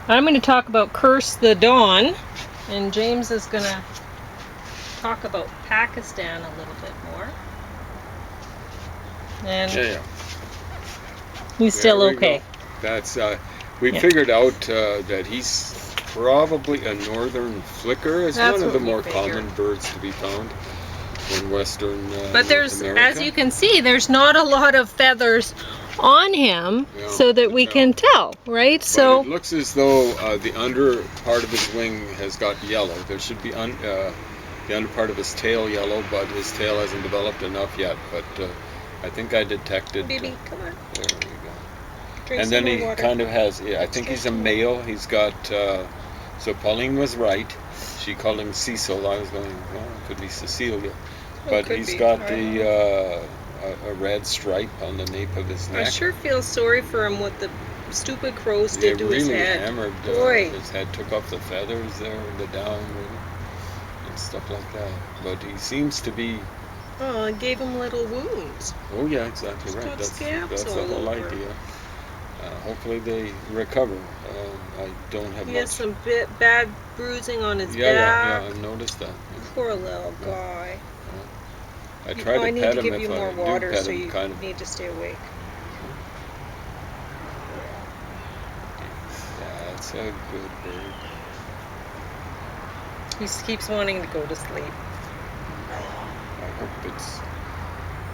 I'm going to talk about Curse the Dawn, and James is going to talk about Pakistan a little bit more. And he's still okay. That's we figured out that he's probably a northern flicker. It's one of the more common birds to be found in western but there's America. As you can see, there's not a lot of feathers on him, so that we can tell, right? But so it looks as though the under part of his wing has got yellow. There should be the under part of his tail yellow, but his tail hasn't developed enough yet. But I think I detected. Baby, come on. There we go. Drink and then he water. kind of has. Yeah, I think he's a male. He's got. So Pauline was right. She called him Cecil. I was going, well, it could be Cecilia. But he's got a red stripe on the nape of his neck. I sure feel sorry for him what the stupid crows did to his head. Hammered his head, took off the feathers there, the down, and stuff like that. But he seems to be... Oh, it gave him little wounds. Oh yeah, exactly right. That's the whole idea. Hopefully they recover. I don't have much. He has some bad bruising on his back. Yeah, I've noticed that. Poor little guy. I try to pet him. I need to give you more water, so you need to stay awake. Yeah, that's a good bird. He keeps wanting to go to sleep. I hope it's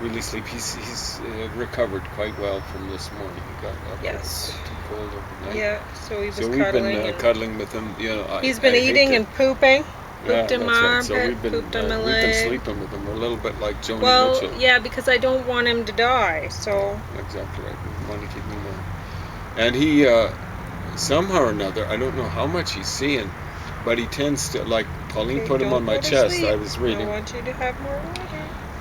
really sleep. He's recovered quite well from this morning. He got up too cold overnight. Yeah, so he was cuddling. So we've been cuddling with him. You know, he's been eating and pooping. Pooped in my armpit, so we've been sleeping with him. We're a little bit like Joni Mitchell. Well, yeah, because I don't want him to die, so... Exactly right. We want to keep him warm. And he, somehow or another, I don't know how much he's seeing, but he tends to, like, Pauline put him on my chest. I was reading. I want you to have more water.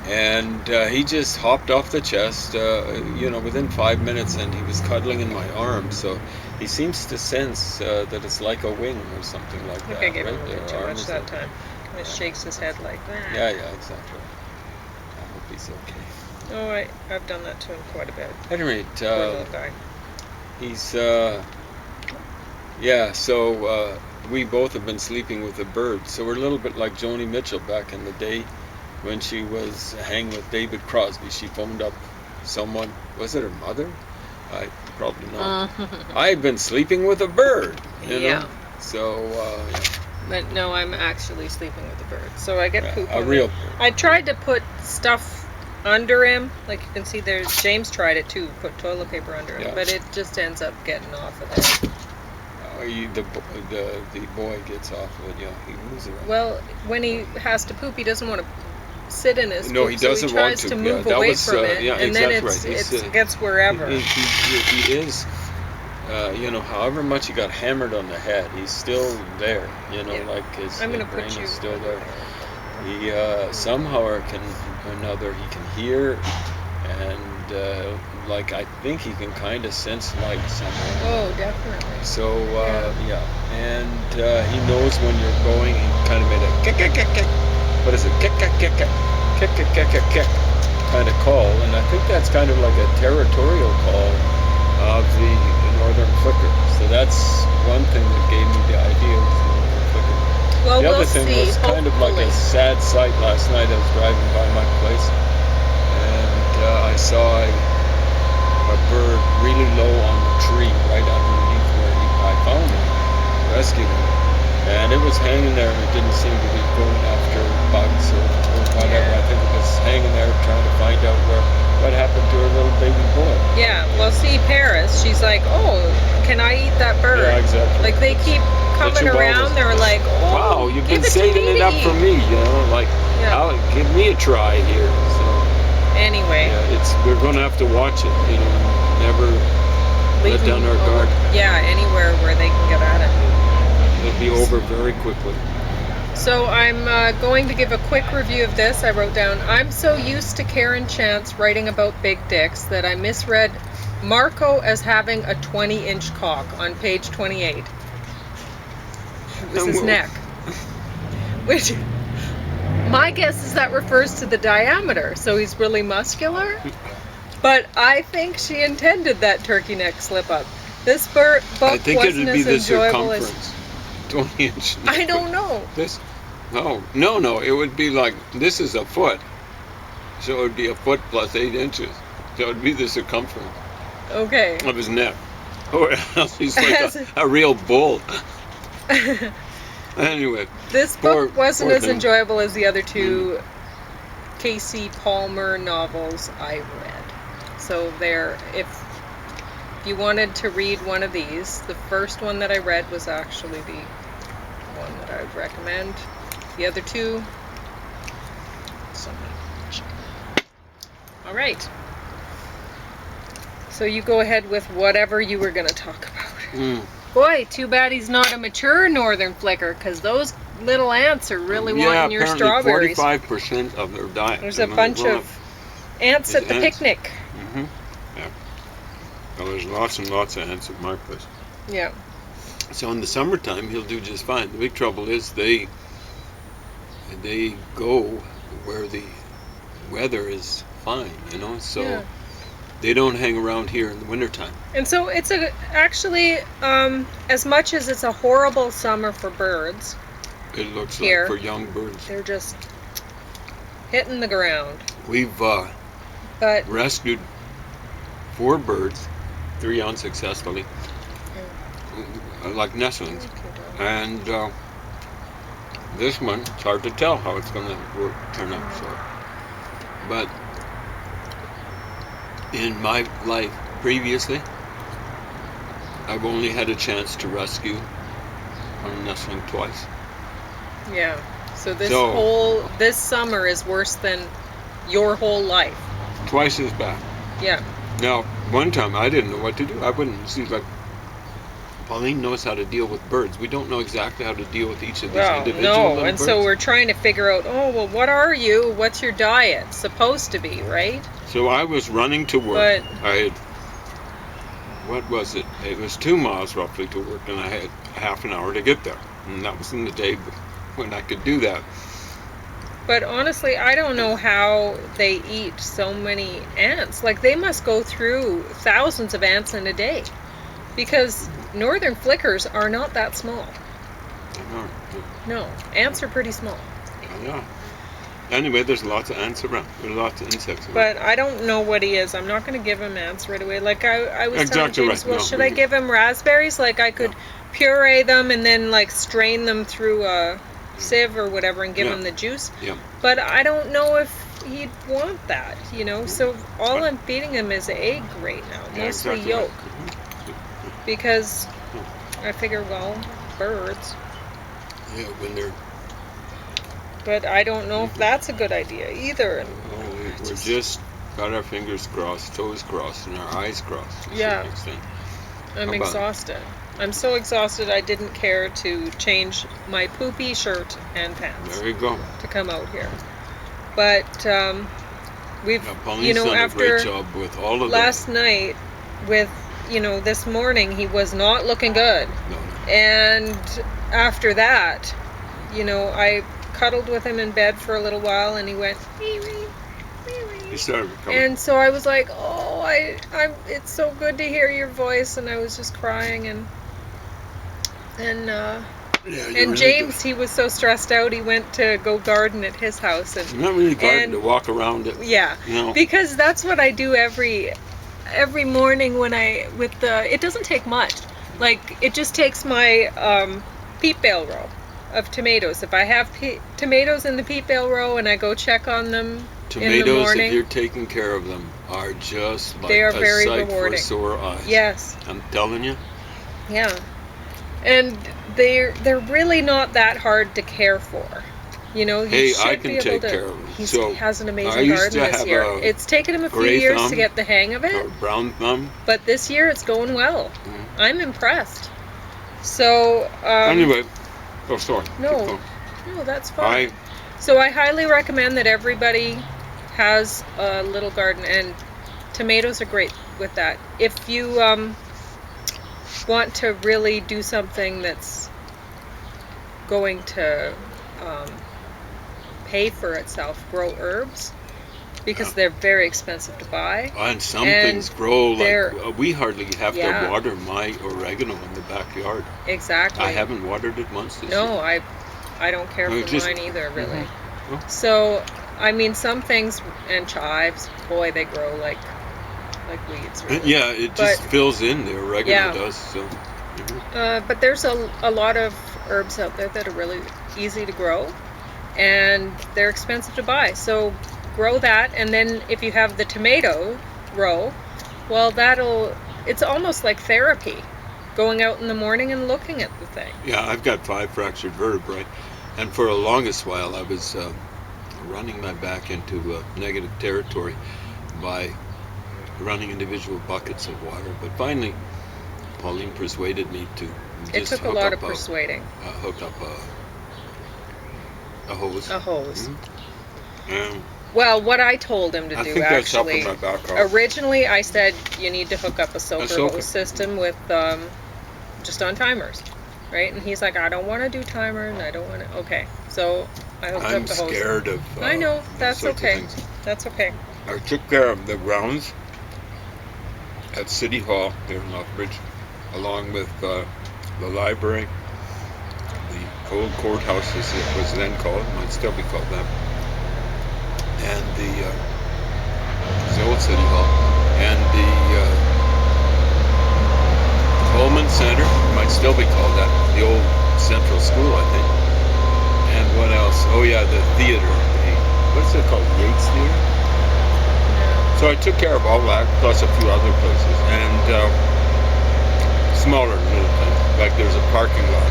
And he just hopped off the chest, within 5 minutes, and he was cuddling in my arm. So he seems to sense that it's like a wing or something like that. I gave him a little too much that time. He shakes his head like that. Yeah, exactly. I hope he's okay. Oh, I've done that to him quite a bit. At any rate, poor little guy. He's, so we both have been sleeping with a bird. So we're a little bit like Joni Mitchell back in the day. When she was hanging with David Crosby, she phoned up someone. Was it her mother? I probably not. I've been sleeping with a bird. You know? So. But no, I'm actually sleeping with a bird. So I get poop. A real bird. I tried to put stuff under him, like you can see there. James tried it too, put toilet paper under him, but it just ends up getting off of there. The boy gets off of it. Yeah, he moves around. Well, when he has to poop, he doesn't want to sit in his poop, no, he doesn't so he tries want to move away from it, and then it gets wherever. He is, however much he got hammered on the head, he's still there. Like his brain is still there. He somehow or another he can hear, and I think he can kind of sense light somewhere. Oh, definitely. So and he knows when you're going. He kind of made a kick. What is it? Kick kind of call, and I think that's kind of like a territorial call of the northern flicker. So that's one thing that gave me the idea of the northern flicker. Well, the other thing was kind of like a sad sight last night. I was driving by my place, and I saw a bird really low on the tree right underneath where I found him, rescued him. And it was hanging there, and it didn't seem to be going after bugs or whatever. I think it was hanging there trying to find out what happened to her little baby boy. Yeah, well, see, Paris, she's like, oh, can I eat that bird? Yeah, exactly. Like, they keep coming around, they're like, oh, wow, you've been saving it up for me, give me a try here. So anyway. Yeah, we're going to have to watch it, never let down our guard. Yeah, anywhere where they can get at it. It'll be over very quickly. So I'm going to give a quick review of this. I wrote down, I'm so used to Karen Chance writing about big dicks that I misread Marco as having a 20-inch cock on page 28. It was his neck. Which, my guess is that refers to the diameter, so he's really muscular. But I think she intended that turkey neck slip up. This I book think wasn't it'd be as the enjoyable as... circumference. 20 inch. I don't know. This? No. It would be like, this is a foot. So it would be a foot plus 8 inches. So it would be the circumference Okay. of his neck. Or else he's like a real bull. Anyway. This book wasn't poor as thing. enjoyable as the other two Casey Palmer novels I read. So there, if you wanted to read one of these, the first one that I read was actually the one that I would recommend. The other two, so much. All right. So you go ahead with whatever you were going to talk about. Boy, too bad he's not a mature northern flicker, because those little ants are really wanting your strawberries. 45% of their diet. There's a bunch of ants at the picnic. Yeah. Well, there's lots and lots of ants at my place. Yeah. So in the summertime, he'll do just fine. The big trouble is they go where the weather is fine, so yeah. They don't hang around here in the wintertime. And so it's actually, as much as it's a horrible summer for birds, it looks here, like for young birds. They're just hitting the ground. We've rescued 4 birds, 3 unsuccessfully, like nestlings. And this one, it's hard to tell how it's going to turn out. So, but in my life previously, I've only had a chance to rescue a nestling twice. Yeah. So this summer is worse than your whole life. Twice as bad. Yeah. Now, one time I didn't know what to do. I wouldn't see, like, Pauline knows how to deal with birds. We don't know exactly how to deal with each of these individual little and birds. so we're trying to figure out, what are you? What's your diet supposed to be, right? So I was running to work. What was it? It was 2 miles roughly to work, and I had half an hour to get there. And that was in the day when I could do that. But honestly, I don't know how they eat so many ants. Like, they must go through thousands of ants in a day. Because northern flickers are not that small. No, ants are pretty small. Yeah. Anyway, there's lots of ants around. There's lots of insects around. But I don't know what he is. I'm not going to give him ants right away. Like I was telling James, right. Should I give him raspberries? Like, I could puree them and then, like, strain them through a sieve or whatever and give him the juice. Yeah. But I don't know if he'd want that, So all I'm feeding him is egg right now, mostly yolk. Right. Because I figure, birds. Yeah, when they're... But I don't know if that's a good idea either. We're just got our fingers crossed, toes crossed, and our eyes crossed. Yeah. I'm exhausted. I'm so exhausted I didn't care to change my poopy shirt and pants. There you go. To come out here. But we've, Pauline's done after a great job with all of last night, with, this morning, he was not looking good. No. And after that, I cuddled with him in bed for a little while, and he went, wee, wee, wee, wee. He started recovering. And so I was like, it's so good to hear your voice, and I was just crying, and James, he was so stressed out, he went to go garden at his house. And not really garden, to walk around it. Yeah, because that's what I do every morning when it doesn't take much. Like, it just takes my peat bale row of tomatoes. If I have tomatoes in the peat bale row and I go check on them in the morning. If you're taking care of them, are just like they are a very sight rewarding. for sore eyes. Yes. I'm telling you. Yeah. And they're really not that hard to care for. I can take care of them. He has an amazing garden this year. It's taken him a few years to get the hang of it. Or brown thumb. But this year it's going well. I'm impressed. So anyway, sorry. No, that's fine. So I highly recommend that everybody has a little garden, and tomatoes are great with that. If you want to really do something that's going to pay for itself, grow herbs. because Yeah. they're very expensive to buy. And some And things grow they're- like we hardly have Yeah. to water my oregano in the backyard. Exactly. I haven't watered it once this year. No, I don't care No, for just- mine either, really. Oh. So, I mean, some things and chives, boy, they grow like weeds. Really. Yeah, it just But- fills in. The oregano Yeah. does. So. But there's a lot of herbs out there that are really easy to grow, and they're expensive to buy. So grow that, and then if you have the tomato row, well, it's almost like therapy, going out in the morning and looking at the thing. Yeah, I've got 5 fractured vertebrae, and for the longest while I was running my back into negative territory by running individual buckets of water. But finally, Pauline persuaded me to It just took a hook lot up of persuading. hook up a hose. A hose. And Well, what I told him to I do think that's actually, helping my back out. originally I said you need to hook up a soaker soaker. hose system with just on timers, right? And he's like, I don't want to do timer, and I don't want to. Okay, so I hooked I'm up the hose. scared of. I know, those that's sorts of okay. things. That's okay. I took care of the grounds at City Hall here in Lethbridge, along with the library, the old courthouse as it was then called, might still be called that, and the old City Hall, and the Coleman Center, might still be called that, the old Central School, I think. And what else? Oh yeah, the theater. What's it called? Yates Theater? So I took care of all that, plus a few other places, and smaller little things. Like there's a parking lot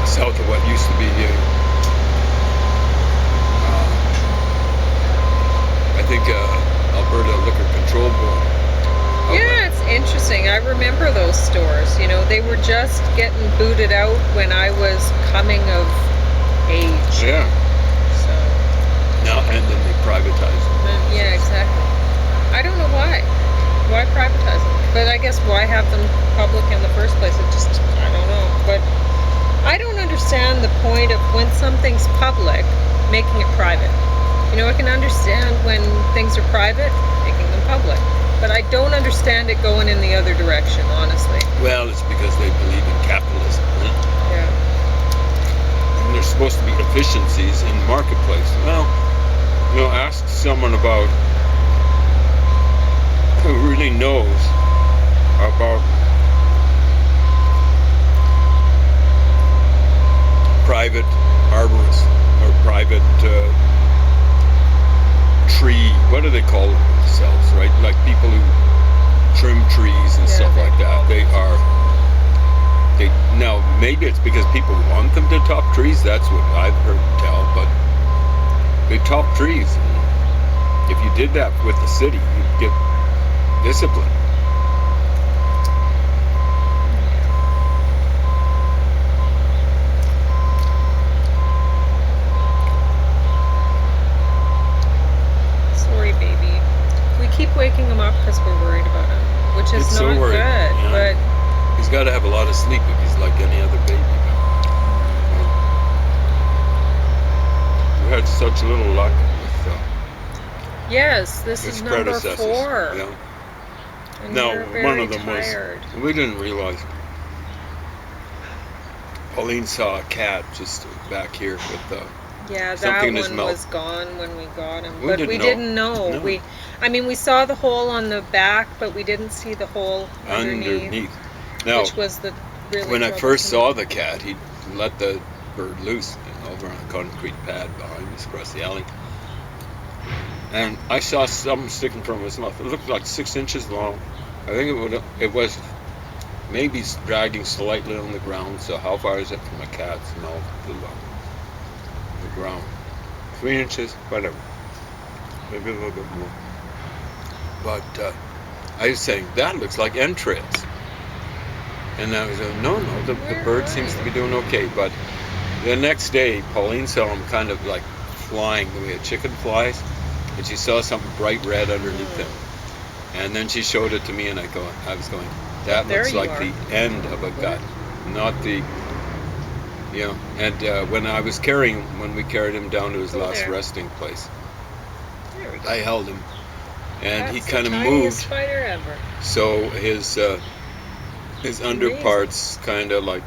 south of what used to be I think Alberta Liquor Control Board. Yeah, it's interesting. I remember those stores. You know, they were just getting booted out when I was coming of age. Yeah. So, Now and then they privatized them. yeah, exactly. I don't know why. Why privatize them? But I guess why have them public in the first place? I don't know. But I don't understand the point of when something's public, making it private. You know, I can understand when things are private, making them public. But I don't understand it going in the other direction, honestly. Well, it's because they believe in capitalism, right? Yeah. And there's supposed to be efficiencies in the marketplace. Well, you know, ask someone about who really knows about private arborists or private tree, what do they call themselves, right? Like people who trim trees and stuff like that. Now maybe it's because people want them to top trees, that's what I've heard tell, but they top trees. If you did that with the city, you'd get discipline. Sorry, baby. We keep waking him up because we're worried about him, which is It's not so worried, good. yeah. But He's got to have a lot of sleep if he's like any other baby. We had such little luck with yes, this his is number predecessors. 4. Yeah. And No, you're very one of them tired. was. We didn't realize. Pauline saw a cat just back here with Yeah, something that in his one mouth. was gone when we got him. We But didn't we know. didn't know. No. I mean, we saw the hole on the back, but we didn't see the hole underneath. Now, Which was the really when I first troublesome- saw the cat, he let the bird loose over on a concrete pad behind us across the alley. And I saw something sticking from his mouth. It looked like 6 inches long. I think it was maybe dragging slightly on the ground. So how far is it from a cat's mouth to the ground? 3 inches, whatever. Maybe a little bit more. But I was saying, that looks like entrails. And I was like, no, the bird seems to be doing okay. But the next day, Pauline saw him kind of like flying the way a chicken flies. And she saw something bright red underneath him. And then she showed it to me, and I was going, that There looks you like are. the end of a gut, not the, you know. And when I was carrying him, when we carried him down to his Go last there. resting place, I held him, and That's he the kind of tiniest moved, spider ever. so his underparts kind of like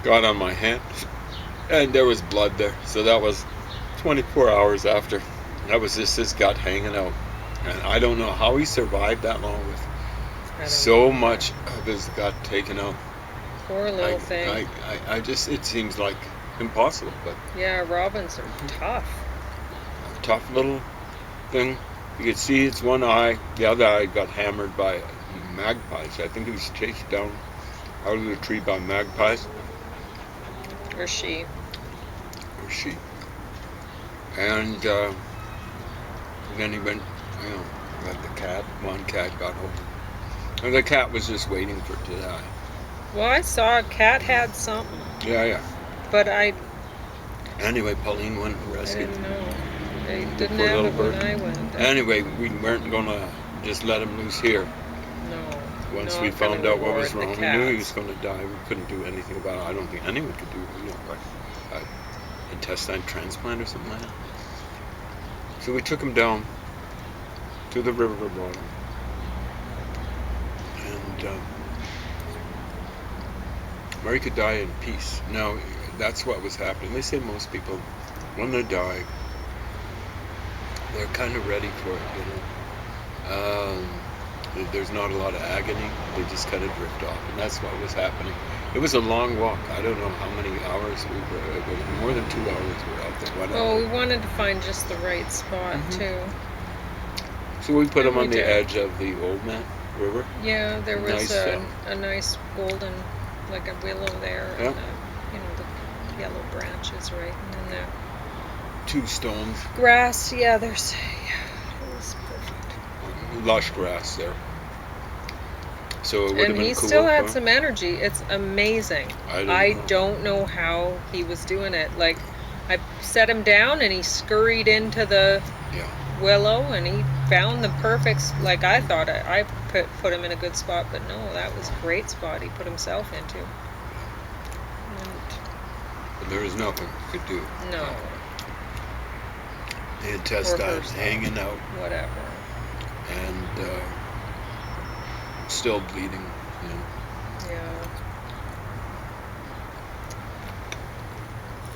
got on my hand, and there was blood there. So that was 24 hours after. That was just his gut hanging out, and I don't know how he survived that long with so much of his gut taken out. Poor little thing. I just, it seems like impossible, but Yeah, robins are tough. tough little thing. You could see its one eye. The other eye got hammered by magpies. I think he was chased down out of the tree by magpies. Or she. Or she. And then he went, got the cat. One cat got home. And the cat was just waiting for it to die. Well, I saw a cat had something. Yeah. But Anyway, Pauline went and I rescued didn't him. know. They didn't Poor have little it bird. when I went. Anyway, we weren't going to just let him loose here. No. Once not we gonna found out what was reward wrong, the we knew he was cats. going to die. We couldn't do anything about it. I don't think anyone could do like intestine transplant or something like that. So we took him down to the river bottom, and where he could die in peace. Now, that's what was happening. They say most people, when they die, they're kind of ready for it, there's not a lot of agony. They just kind of drift off, and that's what was happening. It was a long walk. I don't know how many hours we were. It was more than 2 hours we were out there. Oh, we wanted to find just the right spot too. So we put And him on we the did. edge of the Old Man River. Yeah, there was Nice, a nice golden, like a willow there, Yeah. and the yellow branches right, and then the 2 stones, grass. Yeah, it was perfect. lush grass there. So it would have And been he cool. still had some energy. It's amazing. I don't know how he was doing it. Like, I set him down and he scurried into the Yeah. willow and he found the perfect, like I thought I put him in a good spot, but no, that was a great spot he put himself into. But there was nothing he could do. No, The intestines Reverse. hanging out whatever. and still bleeding. Yeah.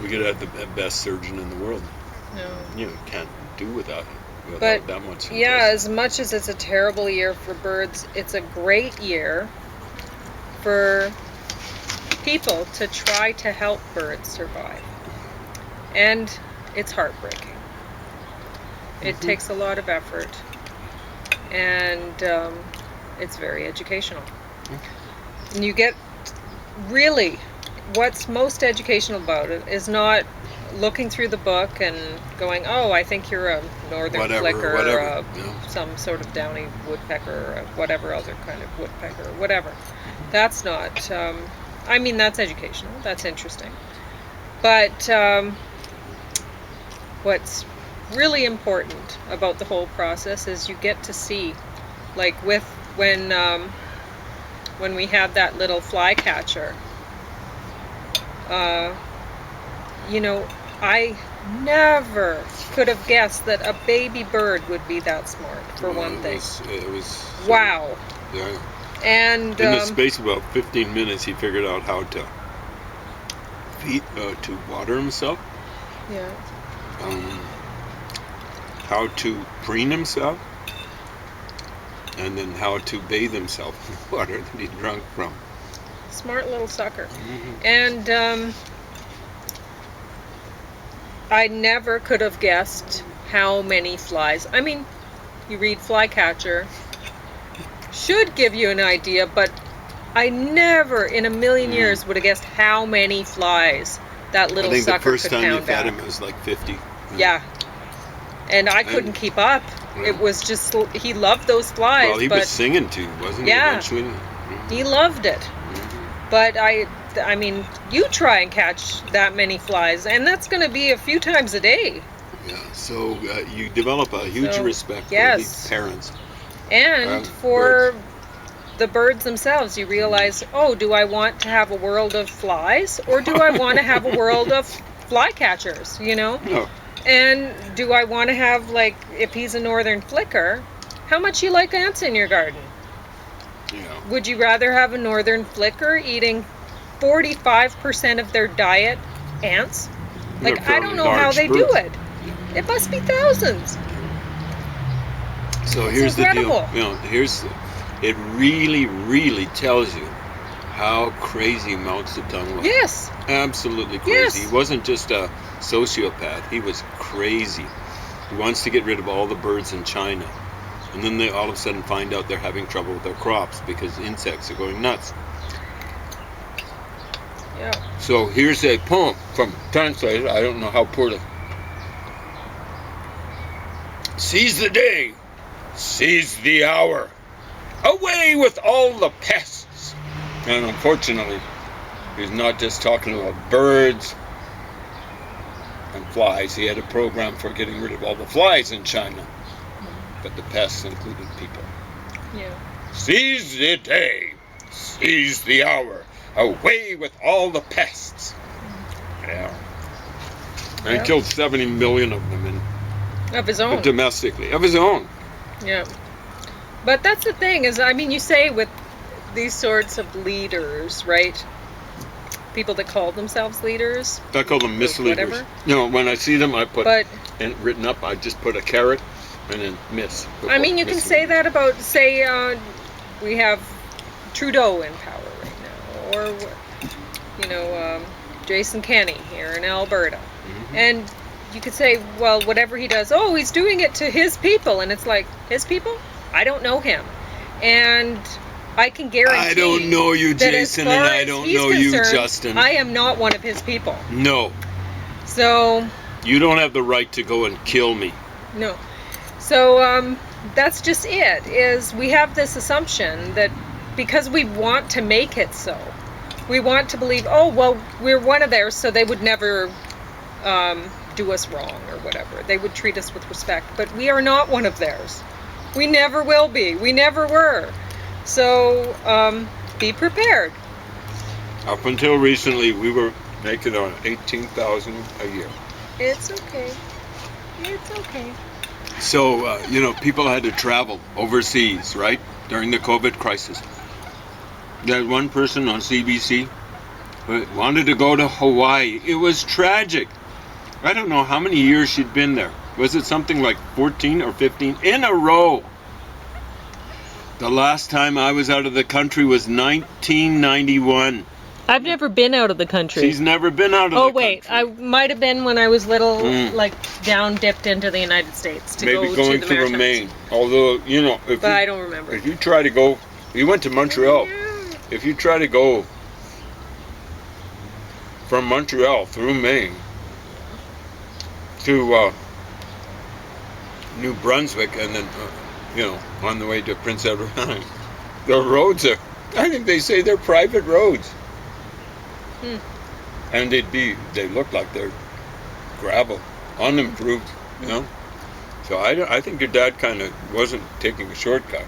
We could have the best surgeon in the world. No. Can't do without But that much. yeah, as much as it's a terrible year for birds, it's a great year for people to try to help birds survive. And it's heartbreaking. It takes a lot of effort. And it's very educational. And you get, really, what's most educational about it is not looking through the book and going, oh, I think you're a northern flicker or some sort of downy woodpecker or whatever other kind of woodpecker or whatever. That's not, that's educational. That's interesting. But what's really important about the whole process is you get to see, like when we had that little flycatcher, I never could have guessed that a baby bird would be that smart, for one thing. It was Wow. Yeah. And in the space of about 15 minutes, he figured out how to to water himself. Yeah. How to preen himself, and then how to bathe himself in the water that he drunk from. Smart little sucker. And I never could have guessed how many flies. I mean, you read flycatcher, should give you an idea, but I never in a million years would have guessed how many flies that little I think the sucker first could time you pound fed out. him, it was like 50. Yeah. And I couldn't keep up. Yeah. It was just, he loved those flies, Well, he but was singing too, wasn't he? Yeah. Eventually. he loved it. But I mean, you try and catch that many flies, and that's going to be a few times a day. Yeah. So you develop a huge respect for these parents. And for the birds themselves, you realize, oh, do I want to have a world of flies, or do I want to have a world of flycatchers, No. And do I want to have, like, if he's a northern flicker, how much you like ants in your garden? Yeah. Would you rather have a northern flicker eating 45% of their diet ants? They're Like, I don't fairly know how large they birds. do it. It must be thousands. So It's here's incredible. the deal. It really, really tells you how crazy Mao Zedong was. Yes. Absolutely crazy. Yes. He wasn't just a sociopath. He was crazy. He wants to get rid of all the birds in China. And then they all of a sudden find out they're having trouble with their crops because insects are going nuts. Yeah. So here's a poem from translated. I don't know how poorly. Seize the day, seize the hour, away with all the pests. And unfortunately, he's not just talking about birds and flies. He had a program for getting rid of all the flies in China, but the pests included people. Yeah. Seize the day, seize the hour, away with all the pests. Yeah. And Yeah. he killed 70 million of them Of his own. domestically, of his own. Yeah. But that's the thing is, I mean, you say with these sorts of leaders, right? People that call themselves leaders. I call them misleaders. Whatever. You know, when I see them, I put But and written up. I just put a carrot and then miss. I mean, you can say that about, say, we have Trudeau in power right now, or Jason Kenney here in Alberta, and you could say, well, whatever he does, oh, he's doing it to his people, and it's like, his people? I don't know him, and I can guarantee. I don't know you, that Jason, as far and I as don't he's know you, concerned, Justin. I am not one of his people. No, So, you don't have the right to go and kill me. no. So, that's just it, is we have this assumption that because we want to make it so, we want to believe, oh, well, we're one of theirs, so they would never do us wrong or whatever. They would treat us with respect. But we are not one of theirs. We never will be. We never were. So be prepared. Up until recently, we were making on 18,000 a year. It's okay. It's okay. So people had to travel overseas, right, during the COVID crisis. That one person on CBC wanted to go to Hawaii. It was tragic. I don't know how many years she'd been there. Was it something like 14 or 15 in a row? The last time I was out of the country was 1991. I've never been out of the country. She's never been out of the country. Oh, wait. I might have been when I was little, Mm. like down dipped into the United States to Maybe go going to to the Maritimes. Remain. Although, But I don't remember. if you try to go, you went to Montreal. If you try to go from Montreal through Maine to New Brunswick and then, on the way to Prince Edward Island, the roads are, I think they say they're private roads. And they look like they're gravel, unimproved, So I think your dad kind of wasn't taking a shortcut.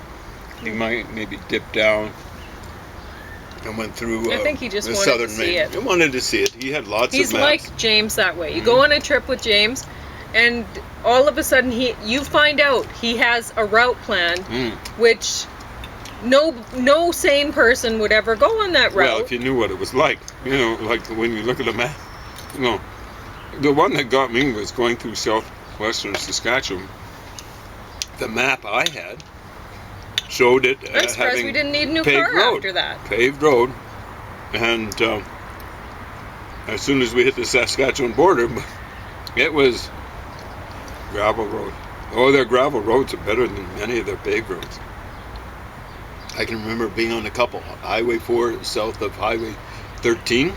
He might maybe dip down and went through I think he just the wanted to southern see Maine. it. He wanted to see it. He had lots He's of maps. like James that way. You go on a trip with James, and all of a sudden you find out he has a route plan, which no sane person would ever go on that route. Well, if you knew what it was like, like when you look at a map, the one that got me was going through southwestern Saskatchewan. The map I had showed it I'm surprised having we didn't need a new paved car road, after that. paved road, and as soon as we hit the Saskatchewan border, it was gravel road. Oh, their gravel roads are better than many of their paved roads. I can remember being on a couple, Highway 4 south of Highway 13,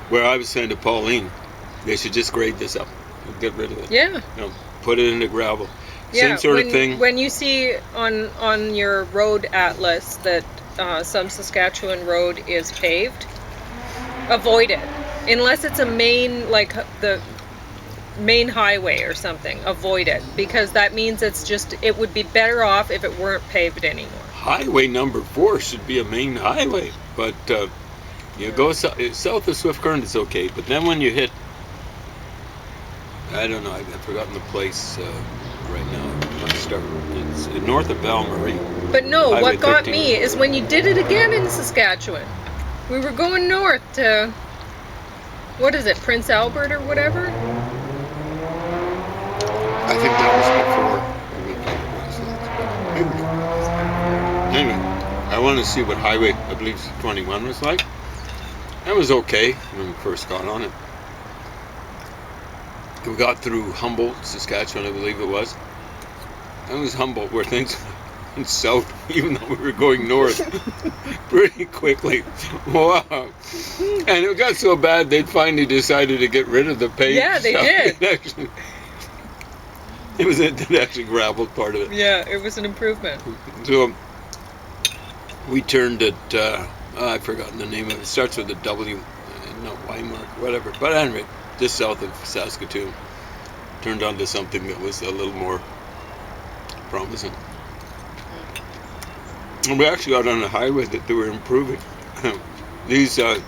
where I was saying to Pauline, they should just grade this up and get rid of it. Yeah. Put it into gravel. Yeah, Same sort of thing. When you see on your road atlas that some Saskatchewan road is paved, avoid it. Unless it's a main, like the main highway or something, avoid it. Because that means it would be better off if it weren't paved anymore. Highway number 4 should be a main highway, but go south of Swift Current, it's okay. But then when you hit I don't know. I've forgotten the place right now. It's north of Val Marie. But no, Highway what got 13. me is when you did it again in Saskatchewan. We were going north to, what is it, Prince Albert or whatever? I think that was before we came across that. Anyway, I wanted to see what Highway, I believe 21 was like. That was okay when we first got on it. We got through Humboldt, Saskatchewan, I believe it was. That was Humboldt where things went south, even though we were going north pretty quickly. Wow. And it got so bad they'd finally decided to get rid of the paved Yeah, they stuff. did. It was an actually graveled part of it. Yeah, it was an improvement. So we turned at, I've forgotten the name of it. It starts with a W, no, Y mark, whatever. But anyway, just south of Saskatoon. Turned onto something that was a little more promising. And we actually got on a highway that they were improving. These, what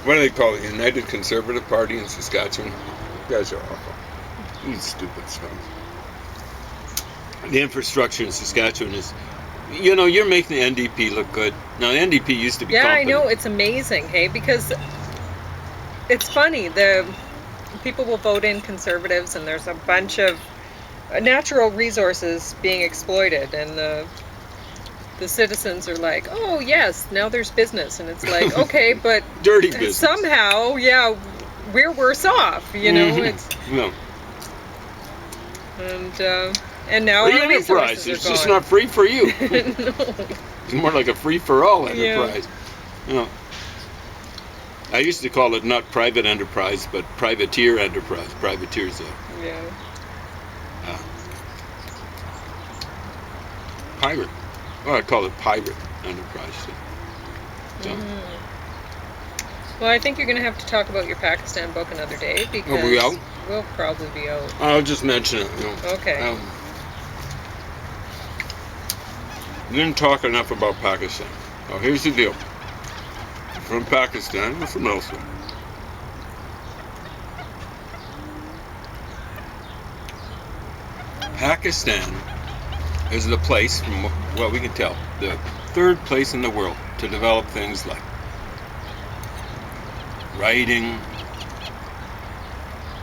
do they call it? United Conservative Party in Saskatchewan. You guys are awful. These stupid stuff. The infrastructure in Saskatchewan is, you know, you're making the NDP look good. Now, the NDP used to be Yeah, I competent. know, it's amazing, hey, because it's funny, the people will vote in Conservatives and there's a bunch of natural resources being exploited, and the citizens are like, oh yes, now there's business, and it's like, okay, but Dirty business. somehow, yeah, we're worse off, you know. It's No. and now Free our enterprise. resources It's are just gone. not free for you. No. It's more like a free-for-all enterprise. You know, I used to call it not private enterprise, but privateer enterprise. Privateer's Yeah. pirate. Well, I call it pirate enterprise. So, Well, I think you're going to have to talk about your Pakistan book another day, because we out? we'll probably be out. I'll just mention it. You know. Okay. We didn't talk enough about Pakistan. Now, here's the deal. From Pakistan or from elsewhere. Pakistan is the place, from what we can tell, the third place in the world to develop things like writing,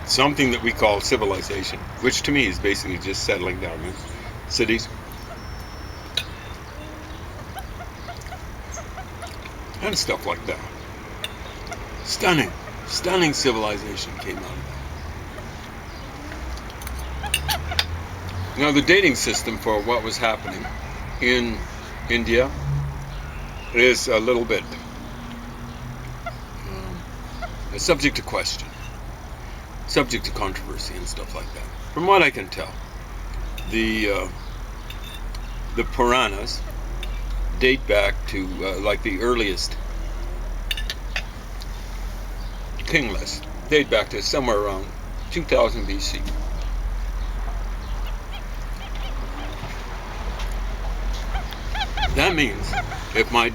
something that we call civilization, which to me is basically just settling down in cities. And stuff like that. Stunning civilization came out of that. Now, the dating system for what was happening in India is a little bit subject to question, subject to controversy and stuff like that. From what I can tell, the Puranas date back to like the earliest king list, date back to somewhere around 2000 BC. That means if my